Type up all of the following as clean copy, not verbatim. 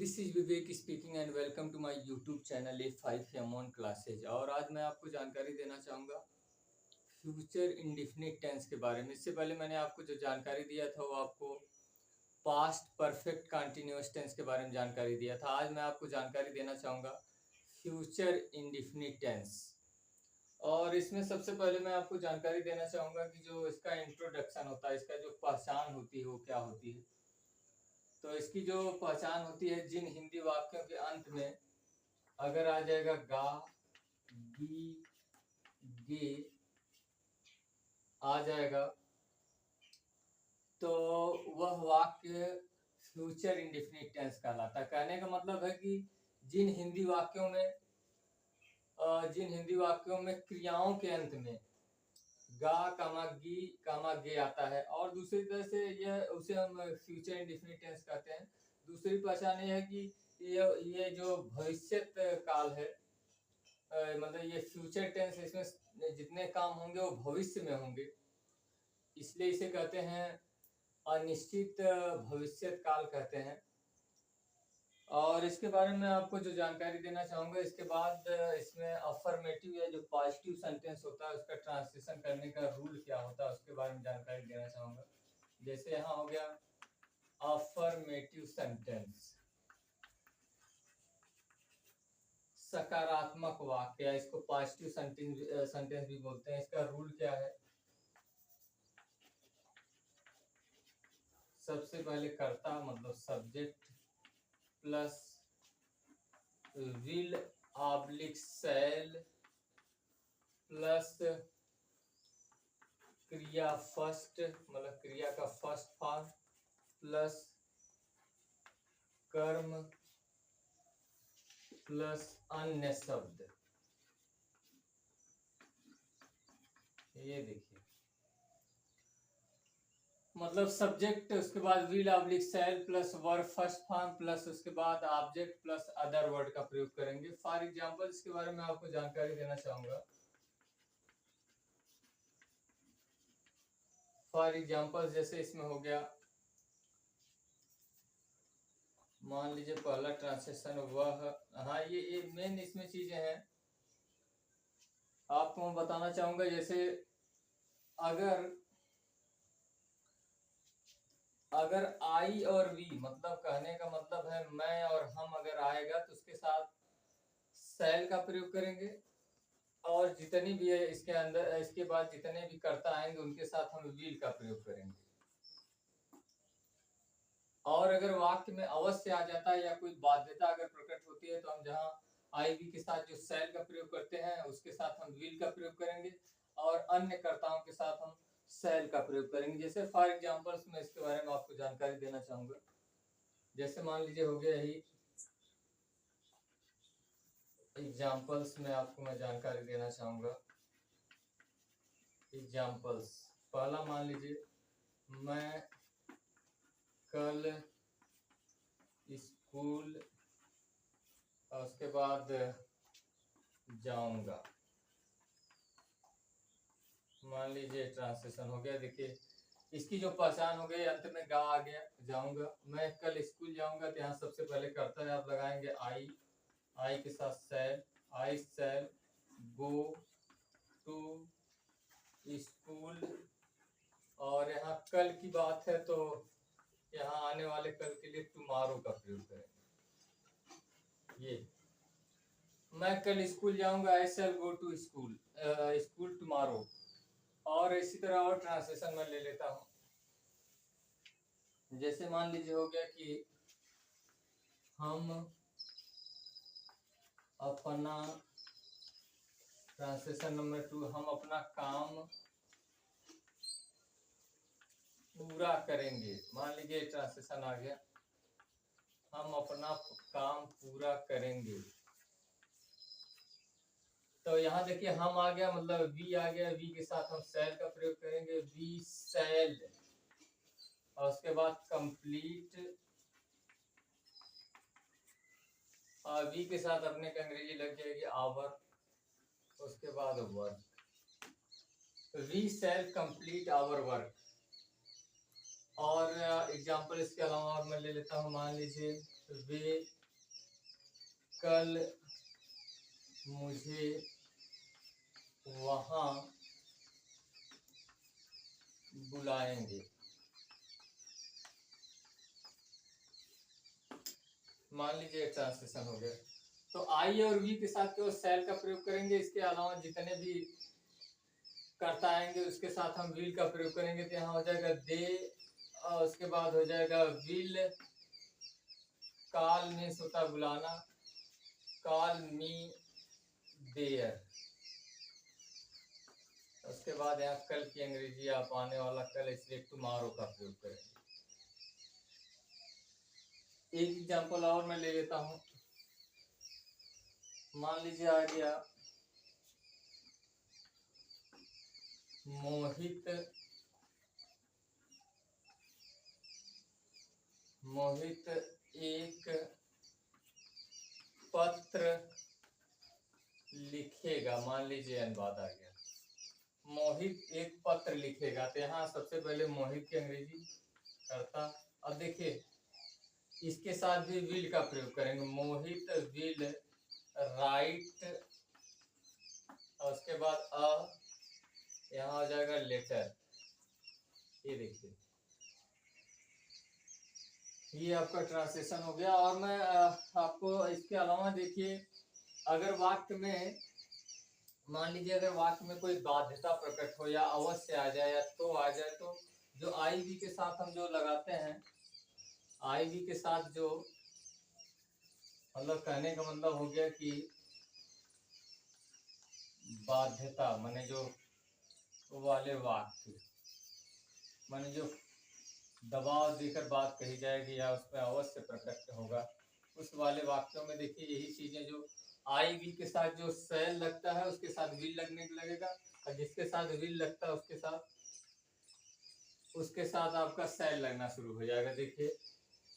This is Vivek speaking and welcome to my YouTube channel A5M1 classes. और आज मैं आपको जानकारी देना चाहूँगा फ्यूचर इंडिफिनिट टेंस के बारे में। इससे पहले मैंने आपको जो जानकारी दिया था वो आपको पास्ट परफेक्ट कंटिन्यूअस टेंस के बारे में जानकारी दिया था। आज मैं आपको जानकारी देना चाहूँगा फ्यूचर इंडिफिनिट टेंस। और इसमें सबसे पहले मैं आपको जानकारी देना चाहूँगा कि जो इसका इंट्रोडक्शन होता है, इसका जो पहचान होती है वो क्या होती है। तो इसकी जो पहचान होती है, जिन हिंदी वाक्यों के अंत में अगर आ जाएगा गा, गी, गे आ जाएगा तो वह वाक्य फ्यूचर इंडेफिनिट टेंस कहलाता है। कहने का मतलब है कि जिन हिंदी वाक्यों में क्रियाओं के अंत में गा कामा गी कामा गे आता है, और दूसरी तरह से यह उसे हम फ्यूचर इंडेफिनिट टेंस कहते हैं। दूसरी पहचान यह है कि ये जो भविष्यत काल है, मतलब ये फ्यूचर टेंस, इसमें जितने काम होंगे वो भविष्य में होंगे, इसलिए इसे कहते हैं अनिश्चित भविष्यत काल कहते हैं। और इसके बारे में आपको जो जानकारी देना चाहूँगा, इसके बाद इसमें अफर्मेटिव या जो पॉजिटिव सेंटेंस होता है उसका ट्रांसलेशन करने का रूल क्या होता है उसके बारे में जानकारी देना चाहूँगा। जैसे यहाँ हो गया अफर्मेटिव सेंटेंस, सकारात्मक वाक्य, इसको पॉजिटिव सेंटेंस भी बोलते हैं। इसका रूल क्या है, सबसे पहले कर्ता मतलब subject plus will oblique shell plus क्रिया फर्स्ट मतलब क्रिया का फर्स्ट फॉर्म प्लस कर्म प्लस अन्य शब्द। ये देखिए, मतलब सब्जेक्ट, उसके बाद will oblique shell plus verb first form plus उसके बाद ऑब्जेक्ट प्लस अदर वर्ड का प्रयोग करेंगे। फॉर एग्जांपल इसके बारे में आपको जानकारी देना चाहूंगा। फॉर एग्जांपल जैसे इसमें हो गया, मान लीजिए पहला ट्रांसलेशन वह, हाँ ये मेन इसमें चीजें हैं आपको मैं बताना चाहूंगा। जैसे अगर आई और वी, मतलब कहने का मतलब है मैं और हम, अगर आएगा तो उसके साथ शैल का प्रयोग करेंगे, और जितनी भी है इसके अंदर, इसके बाद जितने भी कर्ता आएंगे उनके साथ हम विल का प्रयोग करेंगे। और अगर वाक्य में अवश्य आ जाता है या कोई बाध्यता अगर प्रकट होती है तो हम जहाँ आई वी के साथ जो शैल का प्रयोग करते हैं उसके साथ हम विल का प्रयोग करेंगे, और अन्य कर्ताओं के साथ हम शैल का प्रयोग करेंगे। जैसे फॉर एग्जांपल्स में इसके बारे में आपको जानकारी देना चाहूंगा। जैसे मान लीजिए हो गया ही एग्जांपल्स में आपको मैं जानकारी देना चाहूंगा। एग्जांपल्स, पहला मान लीजिए मैं कल स्कूल और उसके बाद जाऊंगा। मान लीजिए ट्रांसलेशन हो गया। देखिए इसकी जो पहचान हो गई, अंत में गा आ गया, जाऊंगा। मैं कल स्कूल जाऊंगा तो यहाँ सबसे पहले करता है आप लगाएंगे आई, आई के साथ शैल, आई शैल गो टू स्कूल, और यहाँ कल की बात है तो यहाँ आने वाले कल के लिए टुमारो का प्रयोग करेंगे। ये मैं कल स्कूल जाऊंगा, I shall go to school, school tomorrow. और इसी तरह और ट्रांसलेशन में ले लेता हूँ। जैसे मान लीजिए हो गया कि हम अपना, ट्रांसलेशन नंबर 2, हम अपना काम पूरा करेंगे। मान लीजिए ट्रांसलेशन आ गया, हम अपना काम पूरा करेंगे। तो यहाँ देखिए हम आ गया, मतलब वी आ गया, वी के साथ हम शैल का प्रयोग करेंगे, वी शैल, और उसके बाद कंप्लीट, और वी के साथ अपने का अंग्रेजी लग जाएगी आवर, उसके बाद work, we shall complete our work. और एग्जाम्पल इसके अलावा और मैं ले लेता हूँ, मान लीजिए वे कल मुझे वहाँ बुलाएंगे। मान लीजिए ट्रांसलेशन हो गया। तो आई और वी के साथ केवल सेल का प्रयोग करेंगे, इसके अलावा जितने भी कर्ता आएंगे उसके साथ हम विल का प्रयोग करेंगे। तो यहाँ हो जाएगा दे, और उसके बाद हो जाएगा विल, कॉल मीन्स होता है बुलाना, कॉल मी देयर। उसके बाद यहाँ कल की अंग्रेजी आप आने वाला कल, इसलिए टुमारो का प्रयोग करेंगे। एक एग्जांपल और मैं ले लेता हूँ, मान लीजिए आ गया मोहित एक पत्र लिखेगा। मान लीजिए अनुवाद आ गया, मोहित एक पत्र लिखेगा। तो यहाँ सबसे पहले मोहित की अंग्रेजी करता। अब देखिए इसके साथ भी विल का प्रयोग करेंगे, मोहित विल राइट, और उसके बाद यहाँ हो जाएगा लेटर। ये देखिए ये आपका ट्रांसलेशन हो गया। और मैं आपको इसके अलावा देखिए, अगर वाक्य में मान लीजिए अगर वाक्य में कोई बाध्यता प्रकट हो या अवश्य आ जाए या तो आ जाए, तो जो आई वी के साथ हम जो लगाते हैं, आई वी के साथ जो मतलब कहने का मतलब हो गया कि बाध्यता माने जो वाले वाक्य, माने जो दबाव देकर बात कही जाएगी या उसमें अवश्य प्रकट होगा, उस वाले वाक्यों में देखिए यही चीजें, जो आई वी के साथ जो सेल लगता है उसके साथ विल लगने लगेगा, और जिसके साथ विल लगता है उसके साथ आपका सेल लगना शुरू हो जाएगा। देखिए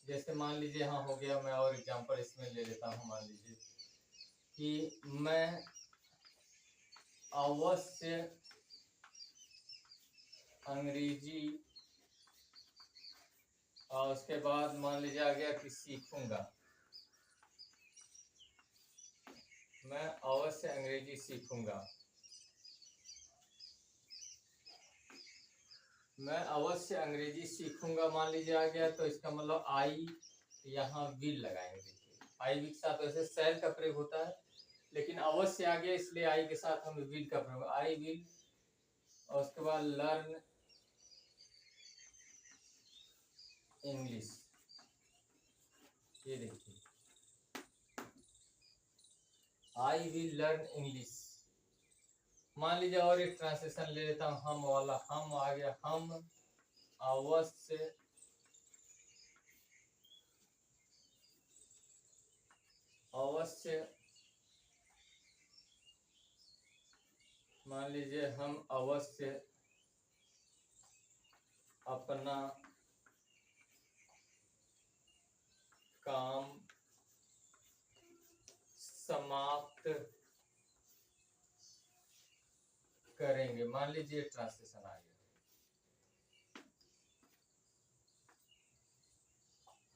जैसे मान लीजिए यहाँ हो गया, मैं और एग्जांपल इसमें ले लेता हूँ। मान लीजिए कि मैं अवश्य अंग्रेजी, और उसके बाद मान लीजिए आ गया कि सीखूंगा, मैं अवश्य अंग्रेजी सीखूंगा, मैं अवश्य अंग्रेजी सीखूंगा मान लीजिए आ गया। तो इसका मतलब आई यहाँ विल लगाएंगे। देखिए आई विल के साथ वैसे सेल का प्रयोग होता है, लेकिन अवश्य आ गया इसलिए आई के साथ हम विल का प्रयोग, आई विल, और उसके बाद लर्न इंग्लिश। ये देखिए आई विल लर्न इंग्लिश। मान लीजिए और एक ट्रांसलेशन ले लेता हूँ, हम वाला, हम आ गया, हम अवश्य मान लीजिए हम अवश्य अपना काम समाप्त करेंगे। मान लीजिए ट्रांसलेशन आ गया,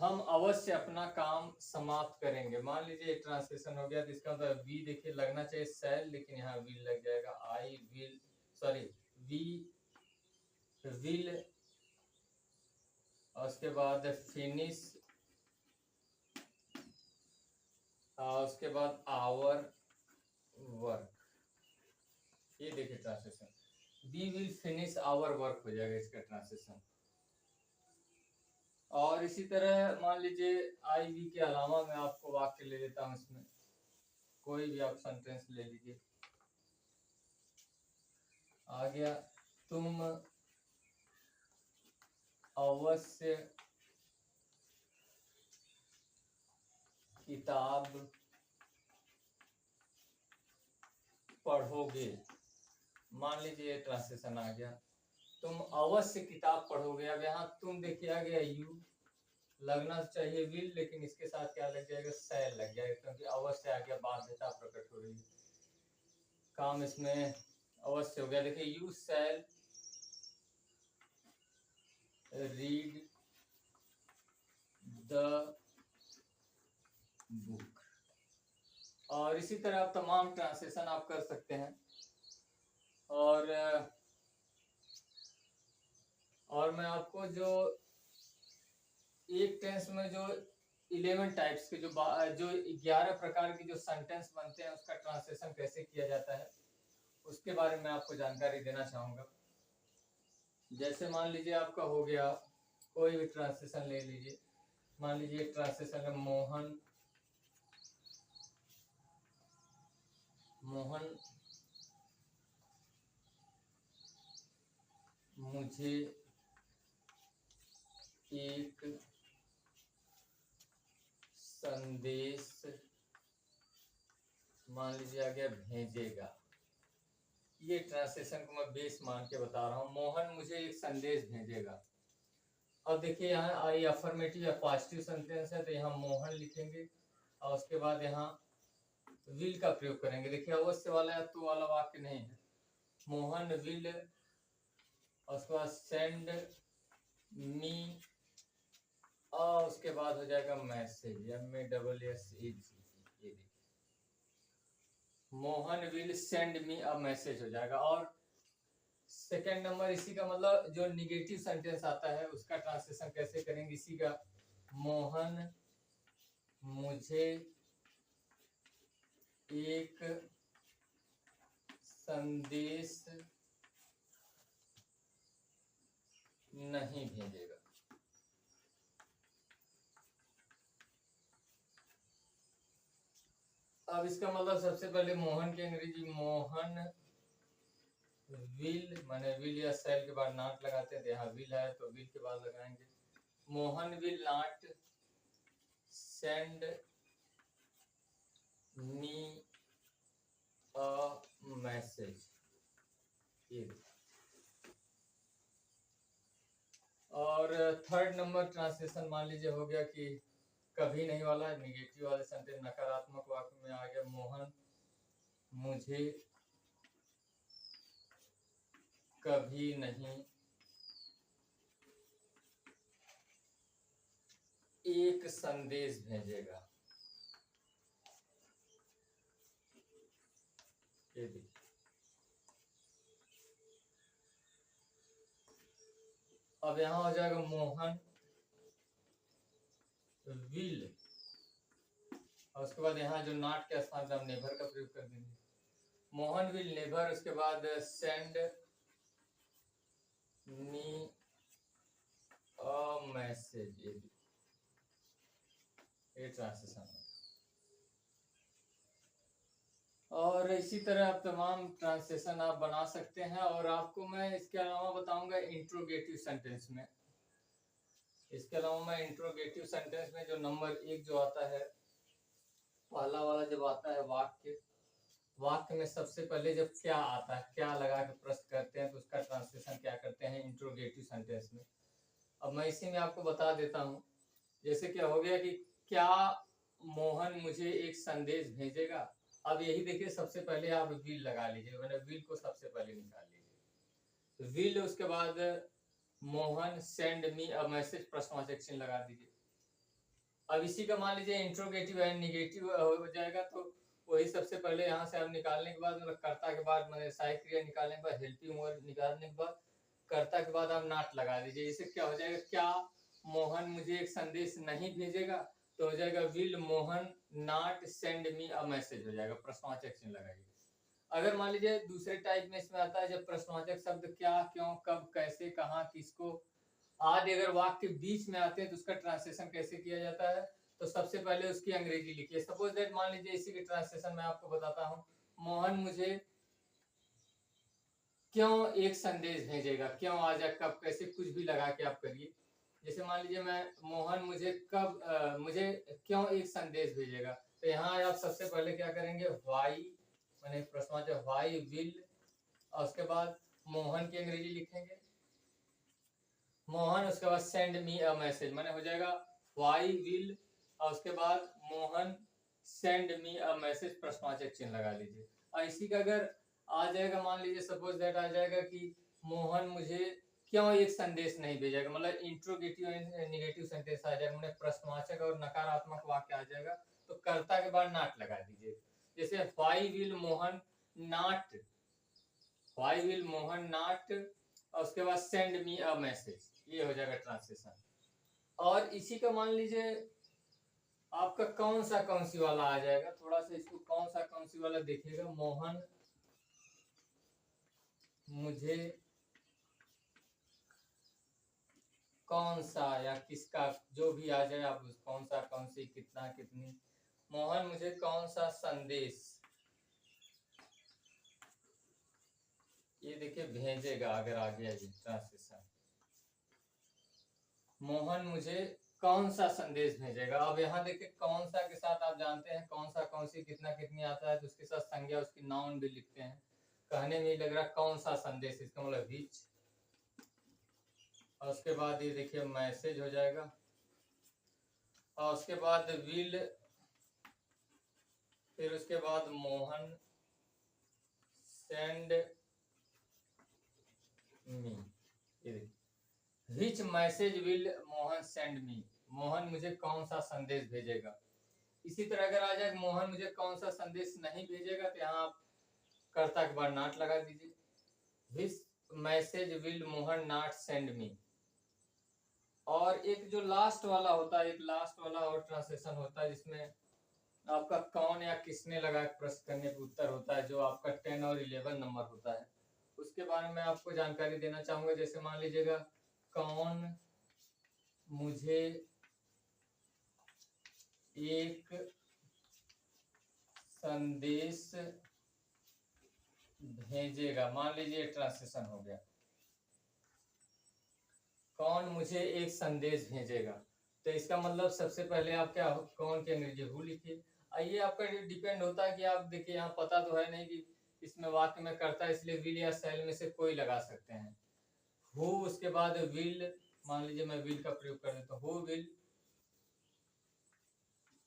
हम अवश्य अपना काम समाप्त करेंगे। मान लीजिए ट्रांसलेशन हो गया, तो इसका मतलब वी देखिए लगना चाहिए सेल, लेकिन यहाँ विल लग जाएगा। I will, sorry we will, और उसके बाद फिनिश, और उसके बाद आवर वर्क। ये देखिए translation, we will finish our work हो जाएगा इसका ट्रांसलेशन। और इसी तरह मान लीजिए आई वी के अलावा मैं आपको वाक्य ले लेता हूँ, इसमें कोई भी आप सेंटेंस ले लीजिए। आ गया तुम अवश्य किताब पढ़ोगे। मान लीजिए ट्रांसलेशन आ गया, तुम अवश्य किताब पढ़ोगे। अब यहाँ तुम देखिए आ गया यू, लगना चाहिए विल, लेकिन इसके साथ क्या लग जाएगा, सेल लग जाएगा, क्योंकि अवश्य आ गया, बाध्यता प्रकट हो रही है, काम इसमें अवश्य हो गया। देखिए you shall read the book. और इसी तरह आप तमाम ट्रांसलेशन आप कर सकते हैं। और मैं आपको जो एक टेंस में जो 11 टाइप्स के जो 11 प्रकार के जो सेंटेंस बनते हैं उसका ट्रांसलेशन कैसे किया जाता है उसके बारे में आपको जानकारी देना चाहूँगा। जैसे मान लीजिए आपका हो गया, कोई भी ट्रांसलेशन ले लीजिए। मान लीजिए ट्रांसलेशन है मोहन मुझे एक संदेश, मान लीजिए आ गया भेजेगा। ये ट्रांसलेशन को मैं बेस मान के बता रहा हूँ। मोहन मुझे एक संदेश भेजेगा। अब देखिए यहाँ ये अफर्मेटिव या पॉजिटिव सेंटेंस है तो यहाँ मोहन लिखेंगे और उसके बाद यहाँ विल का प्रयोग करेंगे। देखिए अवश्य वाला या तो वाला वाक्य नहीं है। मोहन विल और उसके बाद सेंड मी और उसके बाद हो जाएगा message, MASSAGE। Mohan will send me a message हो जाएगा। और सेकेंड नंबर इसी का मतलब जो निगेटिव सेंटेंस आता है उसका ट्रांसलेशन कैसे करेंगे इसी का। मोहन मुझे एक संदेश नहीं भेजेगा। अब इसका मतलब सबसे पहले मोहन की अंग्रेजी मोहन विल, माने विल या सेल के बाद नॉट लगाते हैं। यहाँ विल है तो विल के बाद लगाएंगे। Mohan will not send me a message. और थर्ड नंबर ट्रांसलेशन मान लीजिए हो गया कि कभी नहीं वाला निगेटिव वाले सेंटेंस नकारात्मक वाक्य में आ गया। मोहन मुझे कभी नहीं एक संदेश भेजेगा। ये देखिए अब यहाँ हो जाएगा मोहन विल और उसके बाद यहाँ जो नॉट के स्थान पर हम नेवर का प्रयोग कर देंगे। मोहन विल नेवर, उसके बाद सेंड मी अ मैसेज। ये ट्रांसलेशन। और इसी तरह आप तमाम ट्रांसलेशन आप बना सकते हैं। और आपको मैं इसके अलावा बताऊंगा इंट्रोगेटिव सेंटेंस में। इसके अलावा मैं इंट्रोगेटिव सेंटेंस में जो नंबर 1 जो आता है, पहला वाला जब आता है वाक्य में सबसे पहले जब क्या आता है, क्या लगा के प्रश्न करते हैं तो उसका ट्रांसलेशन क्या करते हैं इंट्रोगेटिव सेंटेंस में। अब मैं इसी में आपको बता देता हूँ। जैसे क्या हो गया कि क्या मोहन मुझे एक संदेश भेजेगा। अब यही देखिए सबसे पहले आप विल लगा लीजिए, मैंने विल को सबसे पहले निकाल लीजिए। विल उसके बाद Mohan send me a message प्रश्नवाचक चिन्ह लगा दीजिए। अब इसी का मान लीजिए इंट्रोगेटिव एंड निगेटिव हो जाएगा तो वही सबसे पहले यहाँ से आप निकालने के बाद मतलब कर्ता के बाद मैंने सहायक क्रिया निकालने के बाद हेल्पिंग वर्ब निकालने के बाद कर्ता के बाद आप नॉट लगा दीजिए। इससे क्या हो जाएगा, क्या मोहन मुझे एक संदेश नहीं भेजेगा तो हो जाएगा will Mohan not send me a message हो जाएगा, प्रश्नवाचक चिन्ह लगाइए। अगर मान लीजिए दूसरे टाइप में इसमें आता है जब प्रश्नवाचक शब्द क्या, क्यों, कब, कैसे, कहाँ, किसको आदि अगर वाक्य बीच में आते हैं तो उसका ट्रांसलेशन कैसे किया जाता है। तो सबसे पहले उसकी अंग्रेजी लिखिए। सपोज दैट मान लीजिए इसी के ट्रांसलेशन मैं आपको बताता हूँ। मोहन मुझे क्यों एक संदेश भेजेगा, क्यों, आज, कब, कैसे, कुछ भी लगा के आप करिए। जैसे मान लीजिए मैं मोहन मुझे क्यों एक संदेश भेजेगा तो यहाँ आप सबसे पहले क्या करेंगे, वाई मैंने प्रश्नवाचक वाई विल और उसके बाद मोहन की अंग्रेजी लिखेंगे मोहन, उसके बाद सेंड मी अ मैसेज मैंने हो जाएगा वाई विल और उसके बाद Mohan send me a message प्रश्नवाचक चिन्ह लगा लीजिए। और इसी का अगर आ जाएगा मान लीजिए सपोज दैट आ जाएगा कि मोहन मुझे क्यों एक संदेश नहीं भेजेगा, मतलब इंट्रोगेटिव नेगेटिव सेंटेंस आ जाएगा, मतलब प्रश्नवाचक और नकारात्मक वाक्य आ जाएगा, तो कर्ता के बाद नॉट लगा दीजिए। जैसे why will Mohan not, why will Mohan not, और उसके बाद सेंड मी अ मैसेज, ये हो जाएगा ट्रांसलेशन। और इसी का मान लीजिए आपका कौन सी वाला आ जाएगा, थोड़ा सा इसको कौन सी वाला देखिएगा। मोहन मुझे कौन सा या किसका, जो भी आ जाए आप कौन सी कितना कितनी। मोहन मुझे कौन सा संदेश, ये देखिए भेजेगा, अगर आ गया ये ट्रांसलेशन, मोहन मुझे कौन सा संदेश भेजेगा। अब यहाँ देखिए कौन सा के साथ आप जानते हैं कौन सी कितना कितनी आता है, तो उसके साथ संज्ञा उसकी नाउन भी लिखते हैं। कहने में लग रहा कौन सा संदेश, इसका मतलब विच, और उसके बाद ये देखिए मैसेज हो जाएगा, और उसके बाद विल, फिर उसके बाद Mohan send me, which message will Mohan send me, Mohan मुझे कौन सा संदेश भेजेगा। इसी तरह अगर आ जाए मोहन मुझे कौन सा संदेश नहीं भेजेगा, तो यहाँ आप कर्ता के बाद नॉट लगा दीजिए। Which message will Mohan not send me. और एक जो लास्ट वाला होता है, एक लास्ट वाला और ट्रांसलेशन होता है जिसमें आपका कौन या किसने लगा प्रश्न करने पर उत्तर होता है, जो आपका 10 और 11 नंबर होता है। उसके बारे में आपको जानकारी देना चाहूंगा। जैसे मान लीजिएगा कौन मुझे एक संदेश भेजेगा, मान लीजिए ट्रांसलेशन हो गया, कौन मुझे एक संदेश भेजेगा। तो इसका मतलब सबसे पहले आप क्या कौन के अंग्रेजी हु लिखिए। ये आपका डिपेंड होता है कि आप देखिए यहाँ पता तो है नहीं कि इसमें वाक्य में करता है, इसलिए विल या शैल में से कोई लगा सकते हैं। हु, उसके बाद विल, मान लीजिए मैं विल का प्रयोग कर देता हूँ, हु विल,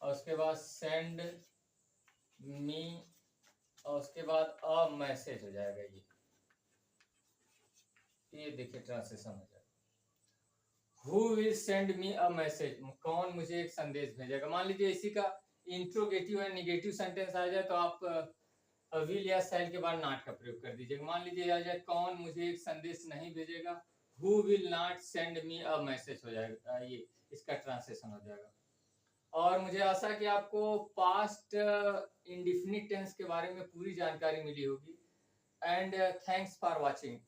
और उसके बाद सेंड मी, और उसके बाद अ मैसेज हो जाएगा। ये देखिए ट्रांसलेशन हो जाएगा, Who will send me a message, कौन मुझे एक संदेश भेजेगा। मान लीजिए इसी का इंट्रोगेटिव या निगेटिव सेंटेंस आ जाए, तो आप विल या शैल के बाद नॉट का प्रयोग कर दीजिएगा। मान लीजिए आ जाए कौन मुझे एक संदेश नहीं भेजेगा, Who will not send me a message हो जाएगा, ये इसका ट्रांसलेशन हो जाएगा। और मुझे आशा है कि आपको पास्ट इंडेफिनिट टेंस के बारे में पूरी जानकारी मिली होगी। And thanks for watching.